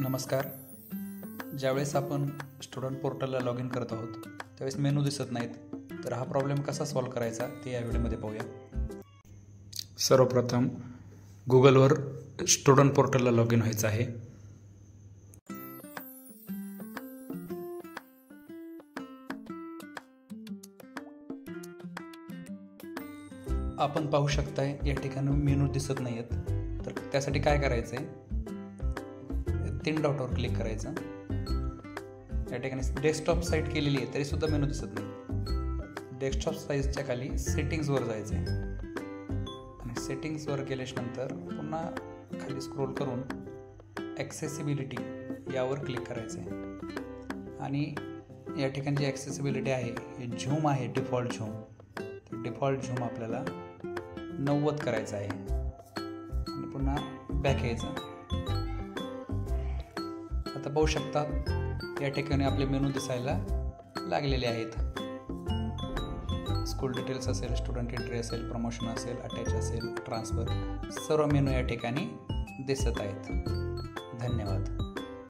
नमस्कार. ज्यावेळेस आपण स्टुडंट पोर्टलला लॉग इन करत आहोत त्यावेळेस मेनू दिसत नाहीत, तर हा प्रॉब्लेम कसा सॉल्व्ह करायचा ते या व्हिडिओमध्ये पाहूया. सर्वप्रथम गुगलवर स्टुडंट पोर्टलला लॉग इन व्हायचं आहे. आपण पाहू शकताय या ठिकाणी मेनू दिसत नाही आहेत, तर त्यासाठी काय करायचं आहे, 3 डॉटवर क्लिक करायचं. या ठिकाणी डेस्कटॉप साईट केलेली आहे तरीसुद्धा मेनू दिसत नाही. डेस्कटॉप साईजच्या खाली सेटिंग्सवर जायचं आहे आणि सेटिंग्सवर गेल्यानंतर पुन्हा खाली स्क्रोल करून ॲक्सेसिबिलिटी यावर क्लिक करायचं आहे. आणि या ठिकाणी जी ॲक्सेसिबिलिटी आहे हे झूम आहे, डिफॉल्ट झूम. डिफॉल्ट झूम आपल्याला 90 करायचं आहे आणि पुन्हा बॅक यायचं. आता पाहू शकता या ठिकाणी आपले मेनू दिसायला लागलेले आहेत. स्कूल डिटेल्स असेल, स्टुडंट एंट्री असेल, प्रमोशन असेल, अटॅच असेल, ट्रान्सफर, सर्व मेनू या ठिकाणी दिसत आहेत. धन्यवाद.